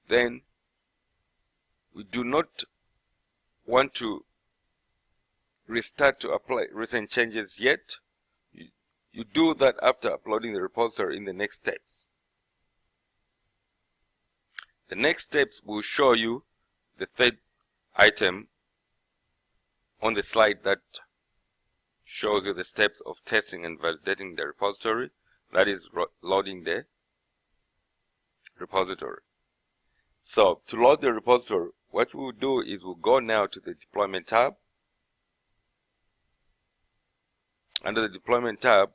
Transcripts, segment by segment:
then we do not want to restart to apply recent changes yet. You do that after uploading the repository in the next steps. The next steps will show you the third item on the slide that shows you the steps of testing and validating the repository. That is loading the repository. So to load the repository, what we will do is we'll go now to the deployment tab. Under the deployment tab,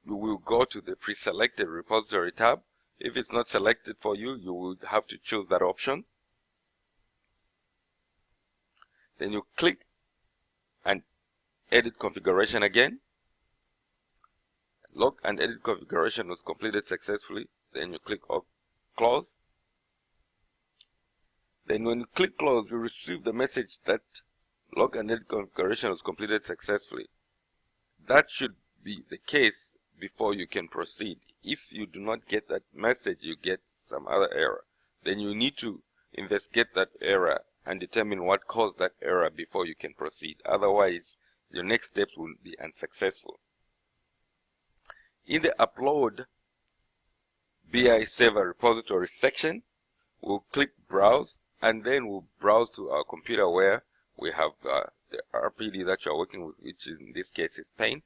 you will go to the pre-selected repository tab. If it's not selected for you, you will have to choose that option. Then you click and edit configuration again. Log and edit configuration was completed successfully. Then you click close. Then when you click close, you receive the message that log and edit configuration was completed successfully. That should be the case before you can proceed. If you do not get that message, you get some other error. Then you need to investigate that error and determine what caused that error before you can proceed. Otherwise, your next steps will be unsuccessful. In the Upload BI Server Repository section, we'll click Browse, and then we'll browse to our computer where we have the RPD that you're working with, which is, in this case is Paint.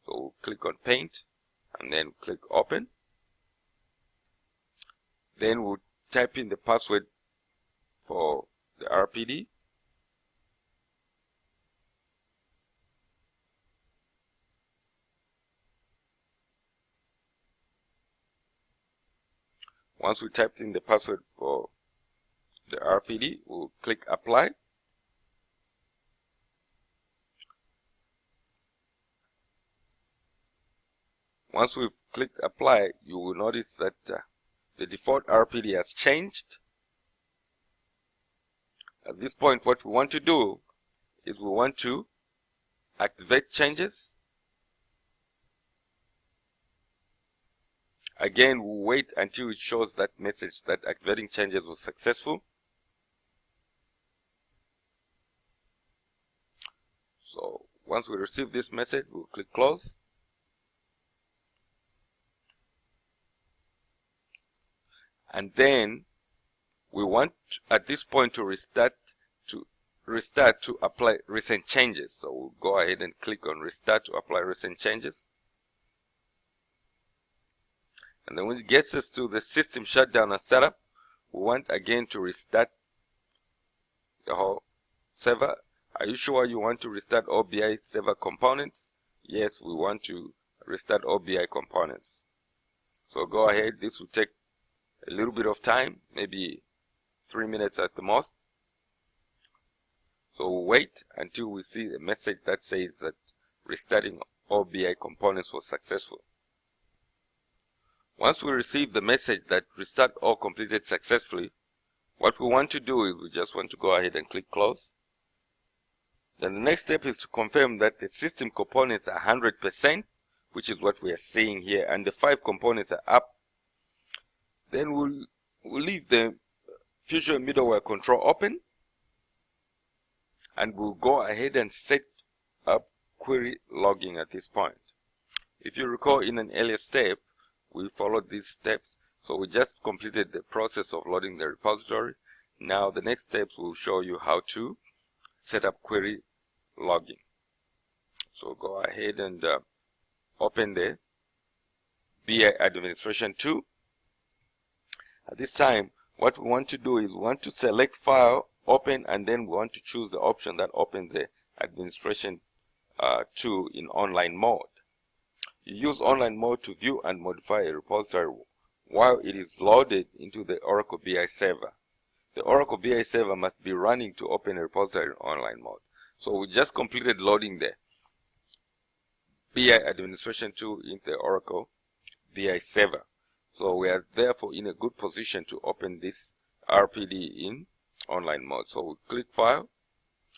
So we'll click on Paint and then click Open. Then we'll type in the password for the RPD. Once we typed in the password for the RPD, we'll click Apply. Once we've clicked Apply, you will notice that the default RPD has changed. At this point, what we want to do is we want to activate changes. Again, we'll wait until it shows that message that activating changes was successful. So once we receive this message, we'll click Close. And then we want at this point to restart to apply recent changes. So we'll go ahead and click on Restart to apply recent changes. And then when it gets us to the system shutdown and setup, we want again to restart the whole server. Are you sure you want to restart OBIEE server components? Yes, we want to restart OBIEE components. So go ahead. This will take a little bit of time, maybe 3 minutes at the most. So we'll wait until we see a message that says that restarting OBIEE components was successful. Once we receive the message that restart all completed successfully, what we want to do is we just want to go ahead and click Close. Then the next step is to confirm that the system components are 100%, which is what we are seeing here, and the 5 components are up. Then we'll leave the Fusion middleware control open, and we'll go ahead and set up query logging at this point. If you recall, in an earlier step, we followed these steps. So we just completed the process of loading the repository. Now the next steps will show you how to set up query logging. So go ahead and open the BI administration tool. At this time, what we want to do is we want to select File, Open, and then we want to choose the option that opens the administration tool in online mode. You use online mode to view and modify a repository while it is loaded into the Oracle BI server. The Oracle BI server must be running to open a repository in online mode. So we just completed loading the BI administration tool into the Oracle BI server. So we are therefore in a good position to open this RPD in online mode. So we click File,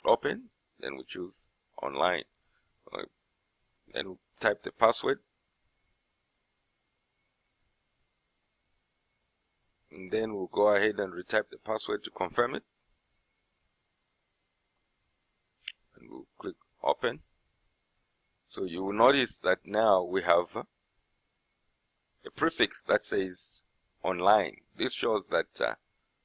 Open, then we choose Online. Then we type the password. and then we'll go ahead and retype the password to confirm it, and we'll click open. So you will notice that now we have a prefix that says online. This shows that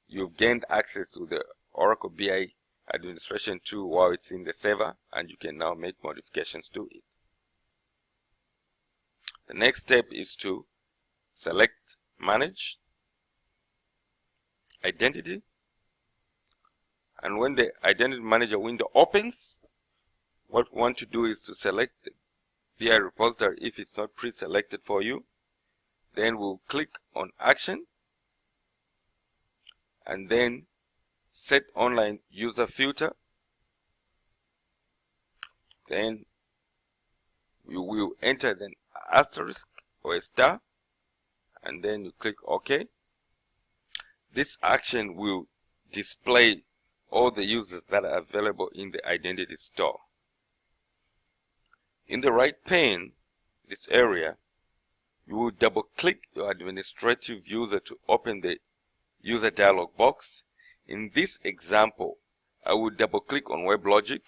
you've gained access to the Oracle BI administration tool while it's in the server, and you can now make modifications to it. The next step is to select Manage Identity, and when the Identity Manager window opens, what we want to do is to select the BI repository if it's not pre-selected for you. Then we'll click on Action, and then Set Online User Filter. Then you will enter an asterisk or a star, and then you click OK. This action will display all the users that are available in the identity store. In the right pane, this area, you will double click your administrative user to open the user dialog box. In this example, I will double click on WebLogic,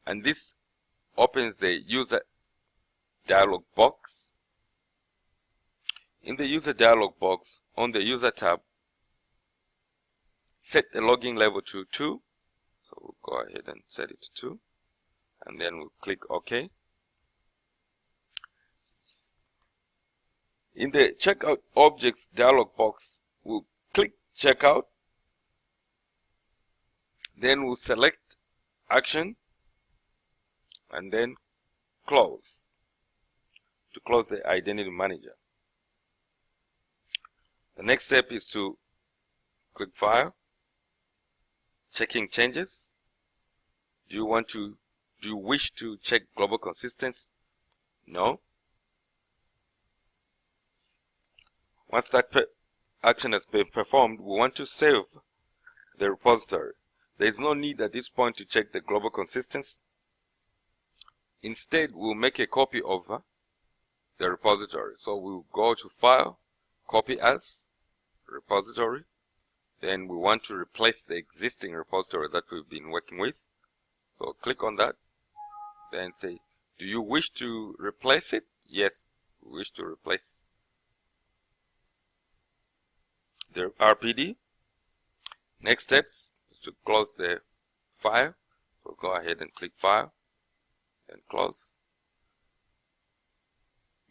and this opens the user dialog box. In the user dialog box, on the user tab, set the login level to 2. So we'll go ahead and set it to 2, and then we'll click OK. In the Checkout Objects dialog box, we'll click Checkout. Then we'll select Action, and then Close to close the Identity Manager. The next step is to click File, Checking Changes. Do you wish to check global consistency? No. Once that action has been performed, we want to save the repository. There is no need at this point to check the global consistency. Instead, we'll make a copy of the repository. So we'll go to File, Copy As, Repository. Then we want to replace the existing repository that we've been working with. So click on that. Then say, do you wish to replace it? Yes, we wish to replace the RPD. Next steps is to close the file. So go ahead and click File and Close.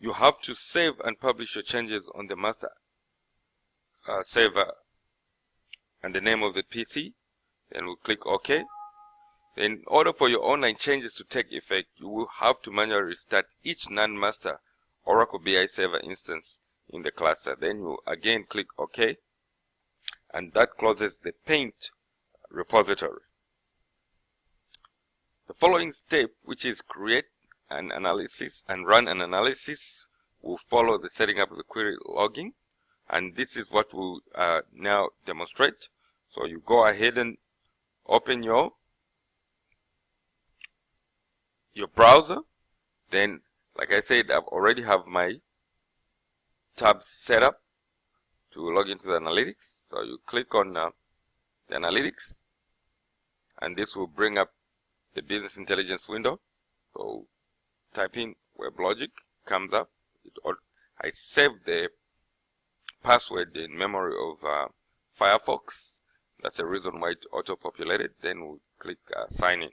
You have to save and publish your changes on the master server and the name of the PC. Then we'll click OK. In order for your online changes to take effect, you will have to manually restart each non-master Oracle BI server instance in the cluster. Then you again click OK, and that closes the Paint repository. The following step, which is create an analysis and run an analysis, will follow the setting up of the query logging, and this is what we'll now demonstrate. So you go ahead and open your browser. Then, like I said, I've already have my tabs set up to log into the analytics. So you click on the analytics, and this will bring up the business intelligence window. So type in WebLogic, comes up. I saved the password in memory of Firefox. That's the reason why it auto-populated. Then we'll click sign in.